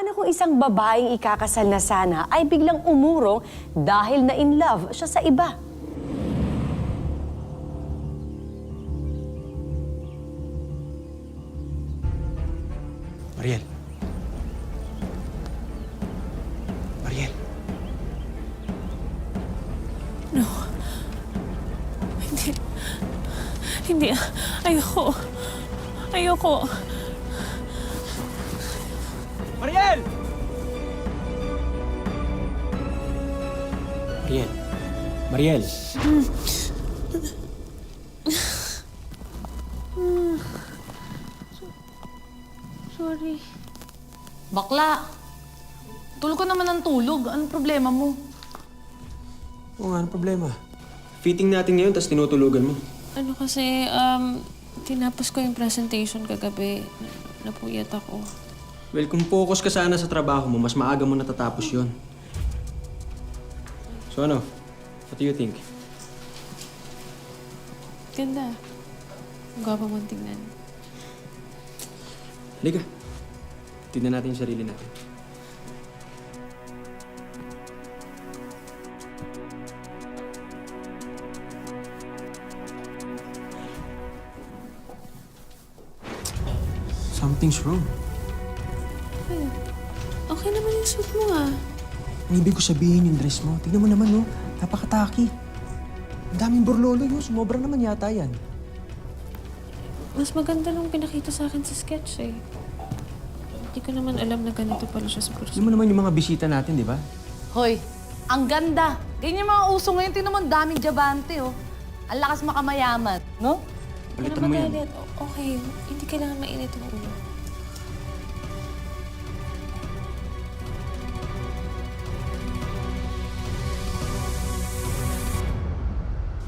Paano kung isang babaeng ikakasal na sana ay biglang umurong dahil na in love siya sa iba? Mariel. Mariel. No. Hindi. Hindi. Ayoko. Ayoko. Mariel! Mariel. Mariel. Sorry. Bakla! Tulog ka naman ng tulog. Anong problema mo? Oo nga, anong problema? Fitting natin ngayon, tapos tinutulugan mo. Ano kasi, tinapos ko yung presentation kagabi. Napuyat ako. Well, kung focus ka sana sa trabaho mo, mas maaga mo natatapos yon. So ano? What do you think? Ganda. Ang gwapa mong tingnan. Halika. Tignan natin yung sarili natin. Something's wrong. Okay naman yung suit mo Ang ibig ko sabihin yung dress mo. Tignan mo naman, no? Napakataki. Ang daming burlolo, no? Sumobra naman yata yan. Mas maganda nung pinakita sa akin sa sketch eh. Hindi ko naman alam na ganito pala siya sa Alam person. mo naman yung mga bisita natin, di ba? Hoy, ang ganda. Ganyan yung mga uso ngayon. Tingnan mo, ang daming diabante, oh. Ang lakas makamayaman, no? Palitan mo yan. magalit. Okay, hindi kailangan mainit ang ulo.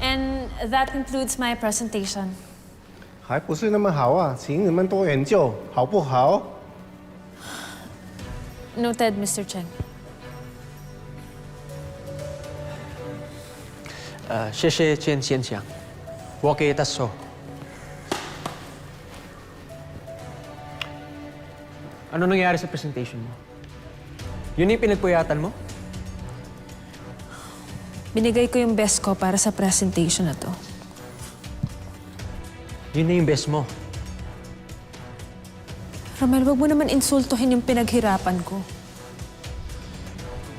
And that concludes my presentation. 还不是那么好啊，请你们多研究，好不好？ Noted, Mr. Chen. 谢谢Chen先生。我给他说。Ano nangyari sa presentation mo? Yun yung pinagpuyatan mo? Binigay ko yung best ko para sa presentation na to. Yun na yung best mo. Ramel, wag mo naman insultuhin yung pinaghirapan ko.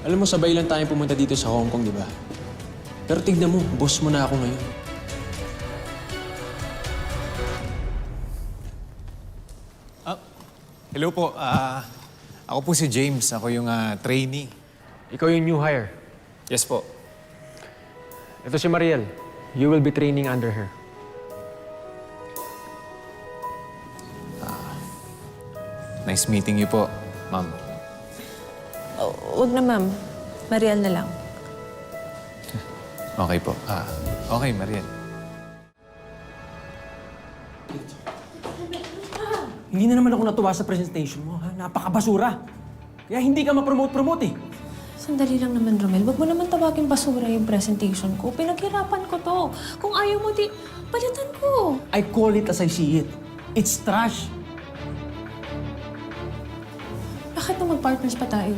Alam mo, sabay lang tayong pumunta dito sa Hong Kong, di ba? Pero tignan mo, boss mo na ako ngayon. Hello po. Ako po si James. Ako yung trainee. Ikaw yung new hire. Yes po. Ito si Mariel. You will be training under her. Nice meeting you po, ma'am. Wag na, ma'am. Mariel na lang. Okay po. Okay, Mariel. Hindi na naman ako natuwa sa presentation mo, ha? Napakabasura. Kaya hindi ka ma-promote eh. Sandali lang naman, Romel. Wag mo naman tawagin basura yung presentation ko. Pinaghirapan ko to. Kung ayaw mo, di palitan ko. I call it as I see it. It's trash. Bakit nung mag-partners pa tayo?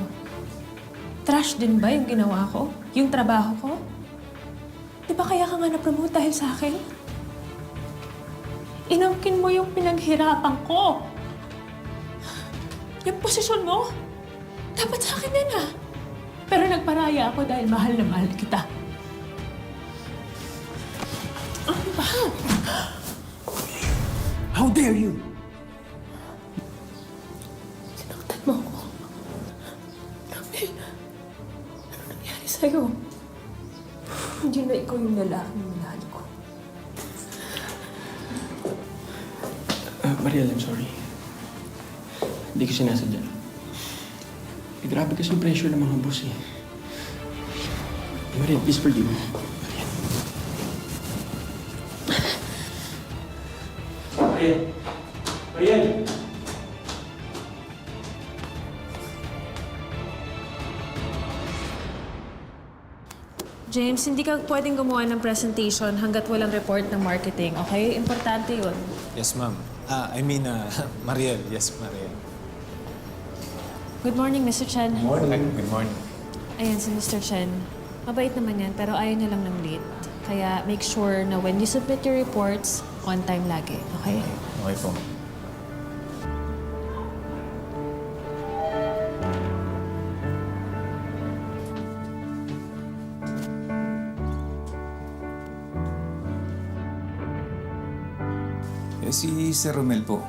Trash din ba yung ginawa ko? Yung trabaho ko? Di ba kaya ka nga na-promote dahil sa akin? Inangkin mo yung pinaghirapan ko. Yung posisyon mo, dapat sa akin yan ah. Pero nagparaya ako dahil mahal na mahal kita. Ano ba? How dare you? Sinaktan mo ako. Ramil, ano nangyari sa'yo? Hindi na ikaw yung lalaking minahal ko. Mariel, I'm sorry. Hindi ko sinasadya. Eh, grabe kasi yung pressure ng mga boss eh. Mariel, please forgive me. Mariel. Mariel! James, hindi ka pwedeng gumawa ng presentation hanggat walang report ng marketing, okay? Importante yun. Yes, ma'am. Mariel. Yes, Mariel. Good morning, Mr. Chen. Good morning. Ayan, si Mr. Chen. Mabait naman yan, pero ayaw niya lang ng late. Kaya make sure na when you submit your reports, on time lagi, okay? Okay po. Si Sir Romel po,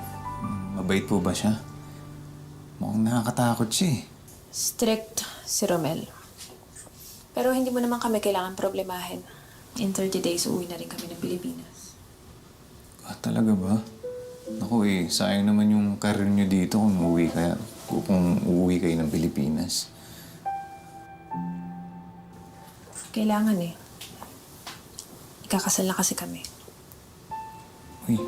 mabait po ba siya? Mukhang nakakatakot siya eh. Strict si Romel. Pero hindi mo naman kami kailangan problemahin. In 30 days, uuwi na rin kami ng Pilipinas. Talaga ba? Naku sayang naman yung career niyo dito kung uuwi kayo ng Pilipinas. Kailangan eh. Ikakasal na kasi kami. Uy.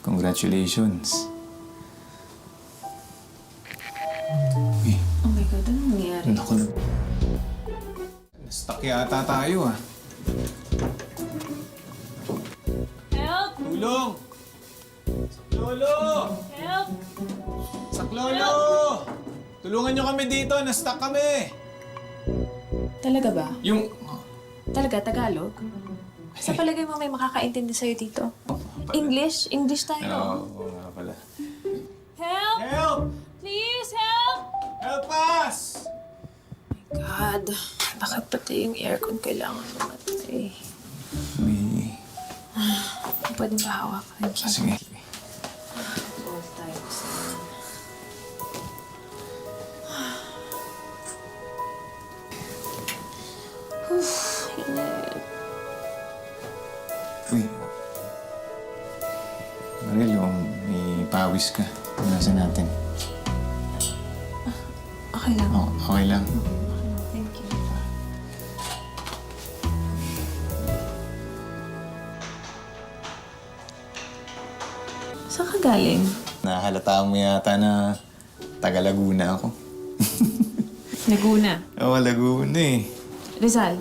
Congratulations. Uy, Oh my God, anong nangyari? naku na. Stuck yata tayo ah. Help! Tulong! Saklolo! Help! Saklolo! Tulungan niyo kami dito, na-stuck kami! Talaga ba? Yung... Talaga, Tagalog? Sa palagay mo may makakaintindi sa'yo dito? English? English tayo. Oo nga pala. Help! Help! Please, help! Help us! God, bakit pati yung aircon kailangan mamatay? Uy. Pwede ba hawakan? Sige. All times. Init. Uy. Maril, may pawis ka. Punasan natin. Okay lang. Okay lang. Thank you. Saan ka galing? Nahalata mo yata na taga Laguna ako. Laguna. Oo, Laguna eh. Rizal.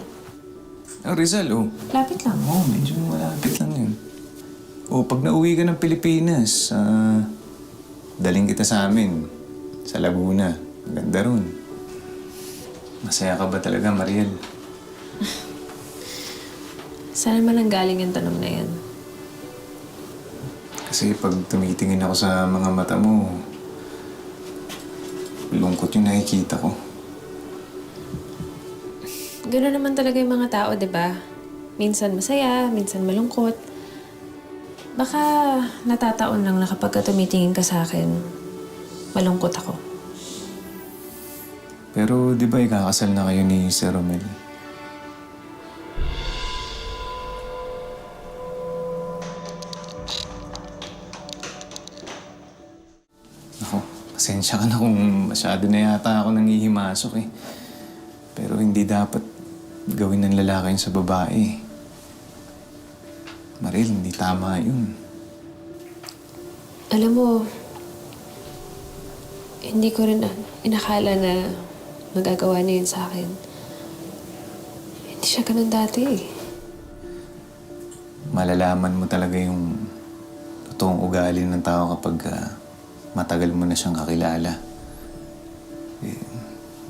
Rizal, oh. Lapit lang. Oo, medyo malapit lang yun. Oh, pag nauwi ka ng Pilipinas, daling kita sa amin. Sa Laguna. Ganda ron. Masaya ka ba talaga, Mariel? Saan man ang galing yung tanong na yan? Kasi pag tumitingin ako sa mga mata mo, lungkot yung nakikita ko. Gano'n naman talaga yung mga tao, di ba? Minsan masaya, minsan malungkot. Baka natataon lang na kapag tumitingin ka sa akin, malungkot ako. Pero di ba ikakasal na kayo ni Sir Romel? Ako, pasensya ka na kung masyado na yata ako nangihimasok eh. Pero hindi dapat gawin ng lalaki yun sa babae. Maril, hindi tama yun. Alam mo, hindi ko rin inakala na magagawa niya yun sa akin. Hindi siya ganun dati eh. Malalaman mo talaga yung totoong ugali ng tao kapag matagal mo na siyang kakilala. Eh,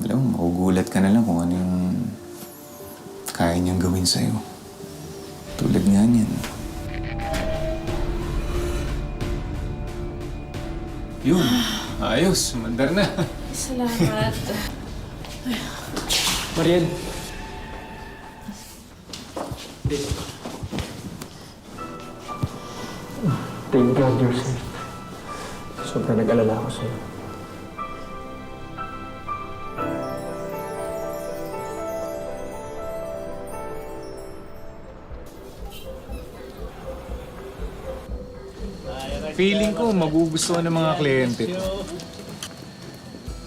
alam mo, magugulat ka na lang kung ano yung kaya niyang gawin sa'yo. Tulad nga niyan. Yun, ayos, mandar na. Salamat. Mariel. Thank God you're safe. Sobrang nag-alala ako sa'yo. Feeling ko magugustuhan ng mga kliyente to.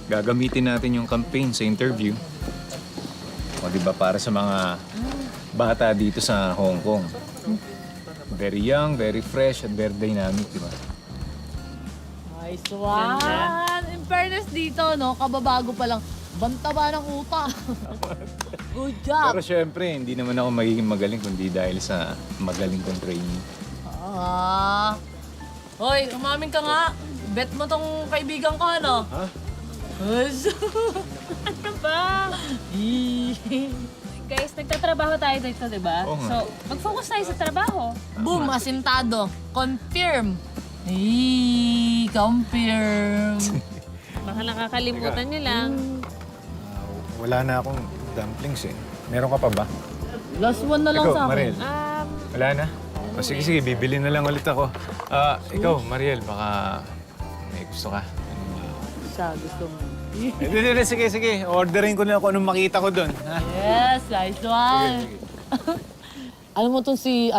Gagamitin natin yung campaign sa interview. O di ba para sa mga bata dito sa Hong Kong. Very young, very fresh, and very dynamic, di ba? Nice one! In fairness dito, no, kababago pa lang. Bantaba ng utak. Good job! Pero syempre, hindi naman ako magiging magaling kundi dahil sa magaling kong training. Hoy, umamin ka nga. Bet mo tong kaibigan ko, ano? Ha? Ano ba? Guys, nagtatrabaho tayo dito, di ba? Oo nga. So, mag-focus tayo sa trabaho. Boom, asintado. Confirm. Confirm. Baka nakakalimutan niyo lang. Wala na akong dumplings eh. Meron ka pa ba? Last one na lang Ikaw, sa akin. Mariel. Wala na? O sige, sige. Bibili na lang ulit ako. Ikaw, Mariel, baka may gusto ka. Siya, gusto mo. Hindi, sige, sige. Orderin ko na kung anong makita ko doon. Ha? Yes, nice one. Sige, sige. Alam mo tong si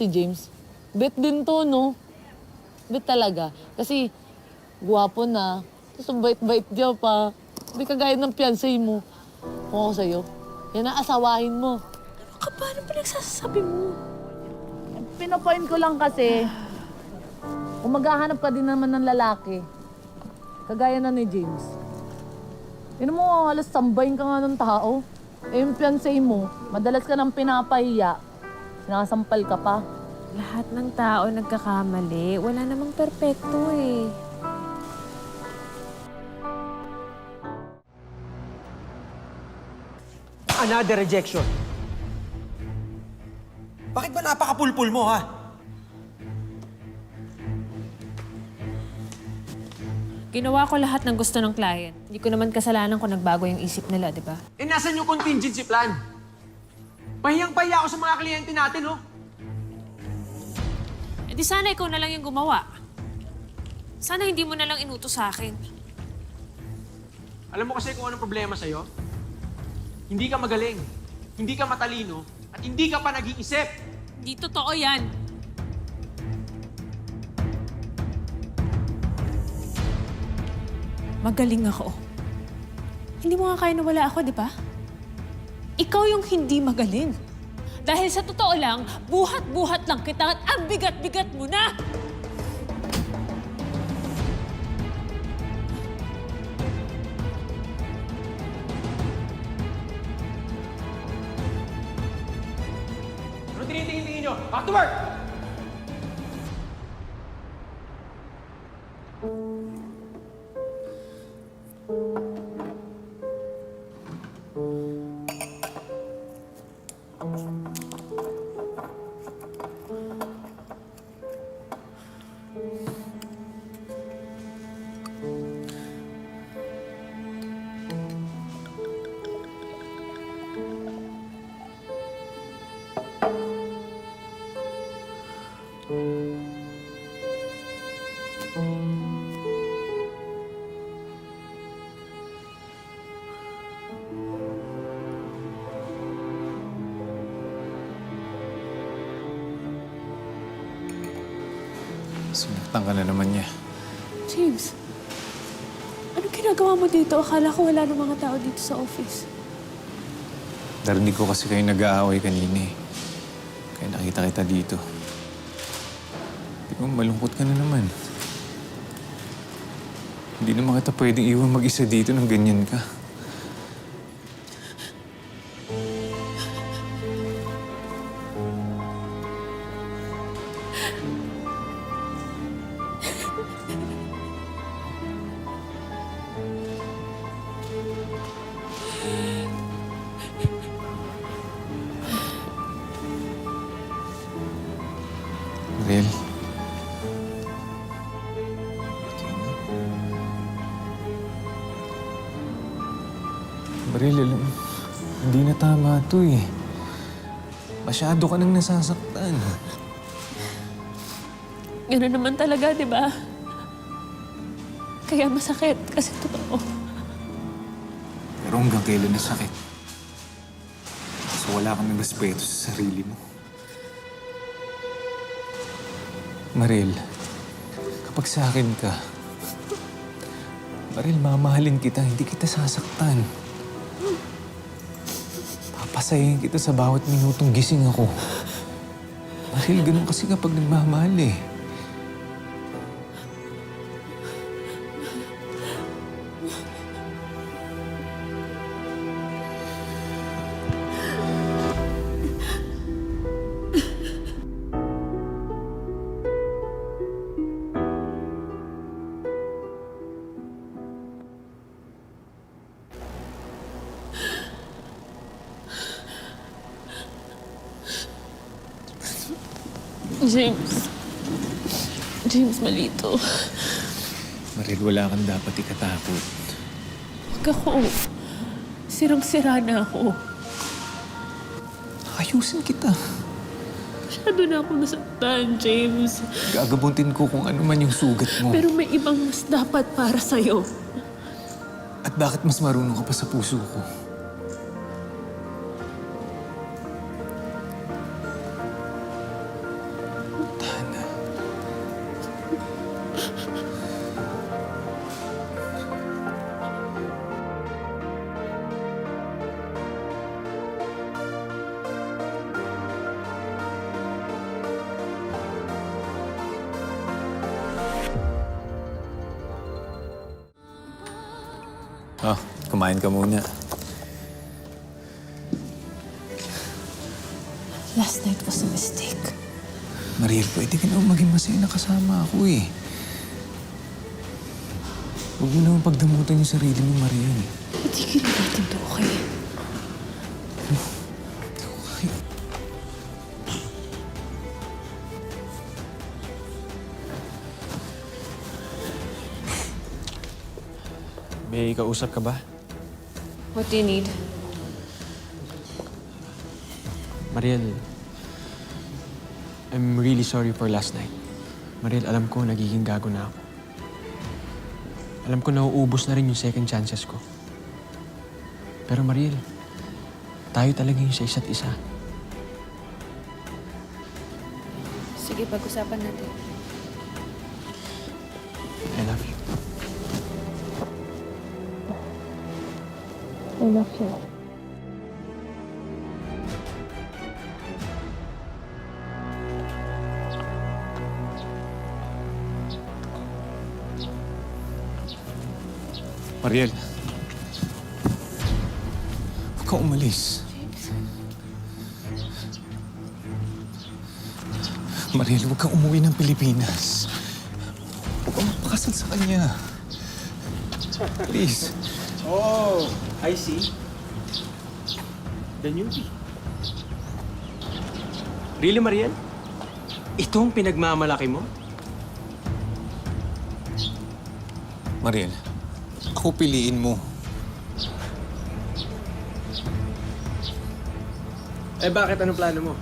James? Bet din to, no? Bet talaga. Kasi, guwapo na. Tapos ang bait-bait niya pa. Hindi kagaya ng fiancé mo. Kung ako sa'yo, yan ang asawahin mo. Paano pa nagsasabi mo? Pinapoint ko lang kasi, kung maghahanap ka din naman ng lalaki, kagaya na ni James. Yun mo, halos sambahin ka nga ng tao. Eh, yung fiancé mo, madalas ka nang pinapahiya. Sinasampal ka pa. Lahat ng tao nagkakamali. Wala namang perpekto eh. Another rejection. Bakit ba napakapulpul mo, ha? Ginawa ko lahat ng gusto ng client. Hindi ko naman kasalanan kung nagbago yung isip nila, di ba? Eh, nasan yung contingency plan? Pahiyang-pahiya ako sa mga kliyente natin, oh. Eh di sana ikaw na lang yung gumawa. Sana hindi mo na lang inutos sa akin. Alam mo kasi kung anong problema sa'yo? Hindi ka magaling, hindi ka matalino, at hindi ka pa nag-iisip. Hindi totoo yan. Magaling ako. Hindi mo nga kaya na wala ako, di ba? Ikaw yung hindi magaling. Dahil sa totoo lang, buhat-buhat lang kita at ang bigat-bigat mo na! Ano tinitingin-tingin nyo? Back to work! Sinaktan ka na naman niya. James, ano ginagawa mo dito? Akala ko wala ng mga tao dito sa office. Narinig ko kasi kayo nag-aaway kanina eh. Kaya nakita kita dito. Di ba malungkot ka na naman? Hindi naman kita pwedeng iwan mag-isa dito ng ganyan ka. Mariel. Mariel, alam, hindi na tama ito eh. Masyado ka nang nasasaktan. Gano'n naman talaga, di ba? Kaya masakit kasi totoo. Pero hanggang kailan na sakit? So wala kang respeto sa sarili mo. Mariel, kapag sa akin ka, Mariel, mamahalin kita, hindi kita sasaktan. Papasayin kita sa bawat minutong gising ako. Mariel, ganun kasi kapag nagmamahal eh. James. James, malito. Mariel, wala kang dapat ikatakot. Huwag ako. Sirang-sira na ako. Ayusin kita. Masyado na ako nasaktan, James. Gagabutin ko kung ano man yung sugat mo. Pero may ibang mas dapat para sa'yo. At bakit mas marunong ka pa sa puso ko? Tana. Oh, kumain ka muna. Last night was a mistake. Mariel, pwede ka na maging masaya na kasama ako eh. Huwag mo naman pagdamutan yung sarili mo, Mariel. Patigil natin to, okay? May kausap ka ba? What do you need? Mariel, I'm really sorry for last night. Mariel, alam ko nagiging gago na ako. Alam ko nauubos na rin yung second chances ko. Pero Mariel, tayo talaga yung sa isa't isa. Sige, pag-usapan natin. I love you. I love you. Mariel. Huwag kang umalis. Mariel, huwag kang umuwi ng Pilipinas. Huwag kang magpakasal sa kanya. Please. Oh, I see. The newbie. Really, Mariel? Ito ang pinagmamalaki mo? Mariel, ako piliin mo. Eh bakit anong plano mo?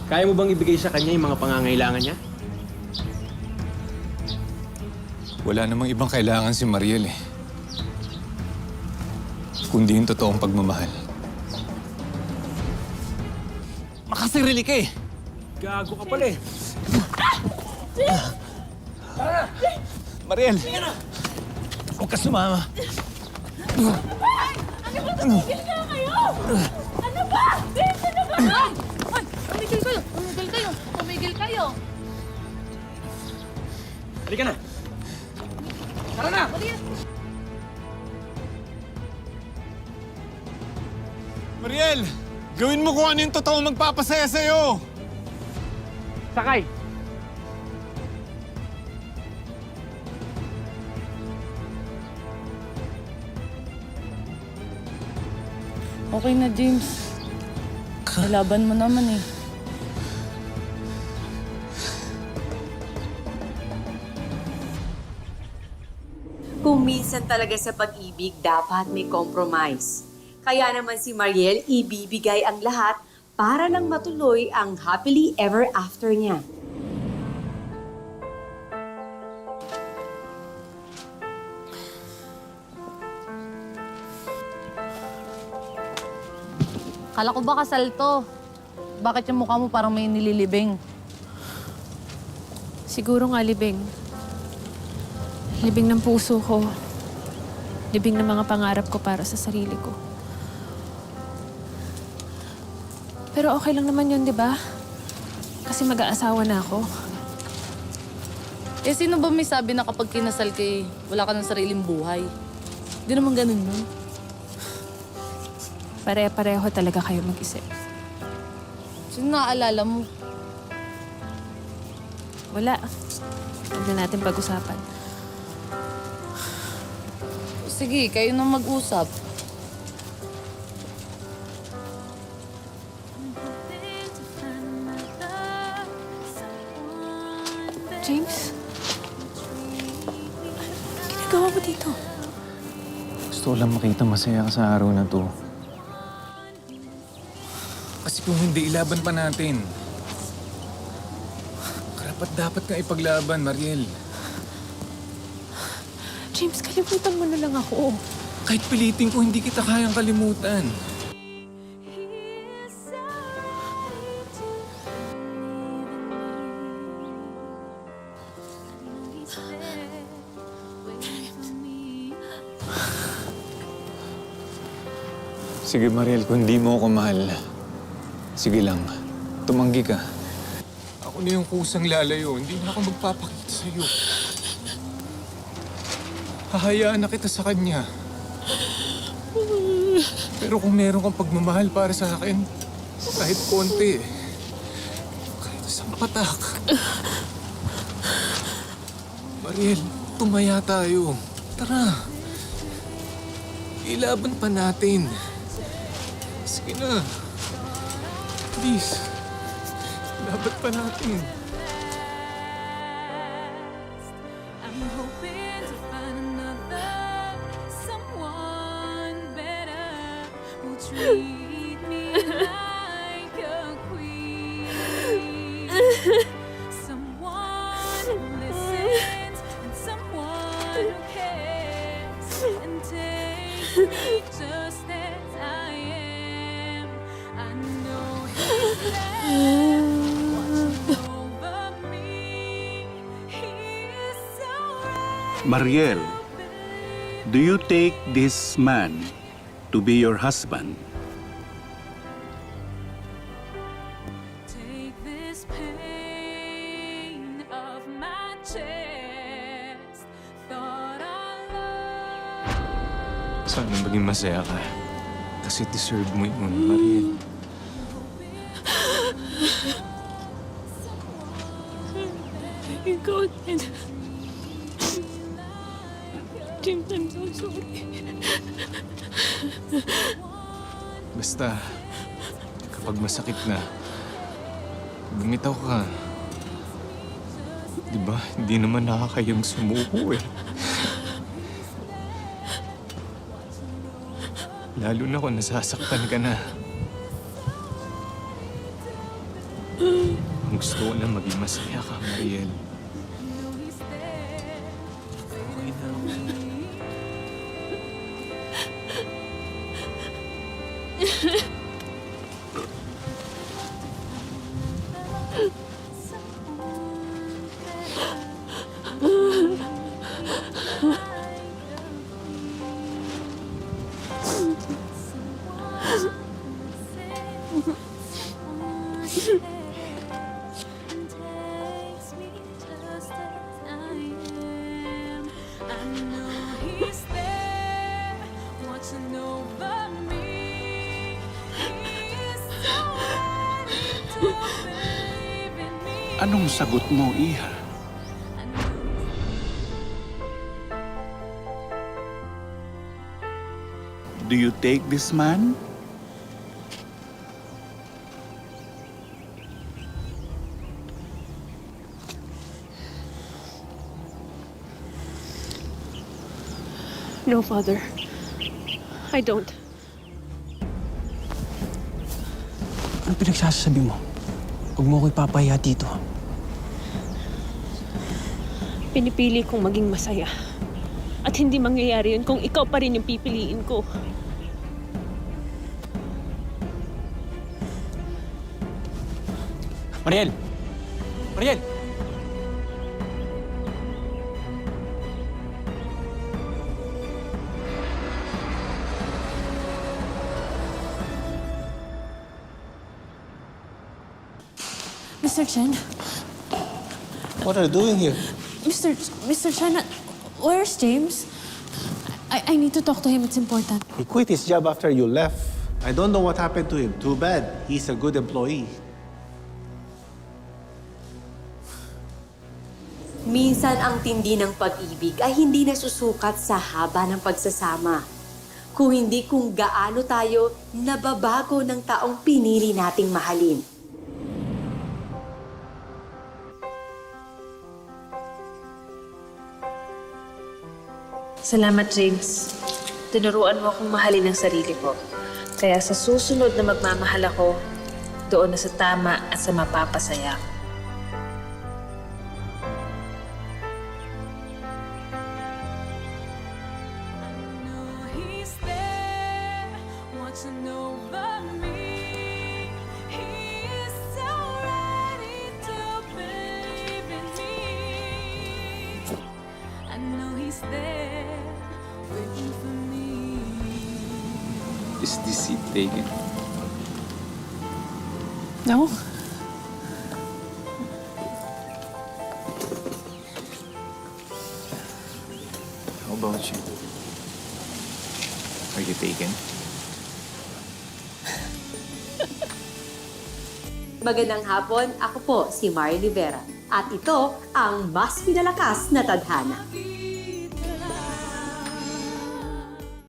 Kaya mo bang ibigay sa kanya yung mga pangangailangan niya? Wala namang ibang kailangan si Mariel eh. Kundi yung totoong pagmamahal. Makasirili ka eh! Gago ka pala eh. Mariel! Huwag ka sumama. Tumigil kayo! Tumigil kayo! Tumigil kayo! Halika na! Tara na! Mariel! Gawin mo kung ano yung totoong magpapasaya sa'yo! Sakay! Okay na, James. Kalaban mo naman eh. Kung minsan talaga sa pag-ibig, dapat may compromise. Kaya naman si Mariel ibibigay ang lahat para lang matuloy ang happily ever after niya. Kala ko ba kasal to? Bakit yung mukha mo parang may nililibing? Siguro nga libing. Libing ng puso ko. Libing ng mga pangarap ko para sa sarili ko. Pero okay lang naman yun, di ba? Kasi mag-aasawa na ako. Eh, sino ba may sabi na kapag kinasal kay wala ka ng sariling buhay? Hindi naman ganun yun. Pare-pareho talaga kayo mag-isip. Sino naaalala mo? Wala. Huwag na natin pag-usapan. Sige, kayo na mag-usap. dito? Gusto ko lang makita masaya ka sa araw na to. Kasi kung hindi, ilaban pa natin. Karapat dapat ka ipaglaban, Mariel. James, kalimutan mo na lang ako. Kahit pilitin ko, hindi kita kayang kalimutan. Sige, Mariel, kung hindi mo ako mahal, sige lang, tumanggi ka. Ako na yung kusang lalayo, hindi na ako magpapakita sa'yo. Hahayaan na kita sa kanya. Pero kung meron kang pagmamahal para sa akin, kahit konti, kahit isang patak. Mariel, tumaya tayo. Tara. Ilaban pa natin. Sige na. Please. Ilaban pa natin. I'm hoping to find another someone better who'll treat me like a queen. Someone who listens and someone who cares and takes me just as I am. I know he's there watching over me. He's so right. Mariel, do you take this man to be your husband? Take this pain of my chest. Thought I loved. Sana maging masaya ka. Kasi deserve mo yun, Mariel. Ikaw din. James, I'm so sorry. Basta, kapag masakit na, bumitaw ka. Di ba? Hindi naman nakakayang sumuko eh. Lalo na kung nasasaktan ka na. Ang gusto ko na maging masaya ka, Mariel. Okay na ako. Takes me just as I am. I know he's there watching over me. He's so ready to believe in me. Anong sagot mo, Iha? Do you take this man? No, Father. I don't. Ano pinagsasabi mo? Huwag mo ko ipapahiya dito. Pinipili kong maging masaya. At hindi mangyayari yun kung ikaw pa rin yung pipiliin ko. Mariel! Mariel! Mr. Chen? What are you doing here? Mr. Chen, where's James? I need to talk to him. It's important. He quit his job after you left. I don't know what happened to him. Too bad. He's a good employee. Minsan ang tindi ng pag-ibig ay hindi nasusukat sa haba ng pagsasama. Kung hindi kung gaano tayo nababago ng taong pinili nating mahalin. Salamat, James. Tinuruan mo akong mahalin ang sarili ko. Kaya sa susunod na magmamahal ako, doon na sa tama at sa mapapasaya. He's there, watching over me. He's so ready to believe in me. I know he's there, waiting for me. Is this seat taken? No? How about you? Are you taken? Magandang hapon, ako po si Mari Rivera. At ito ang mas pinalakas na tadhana.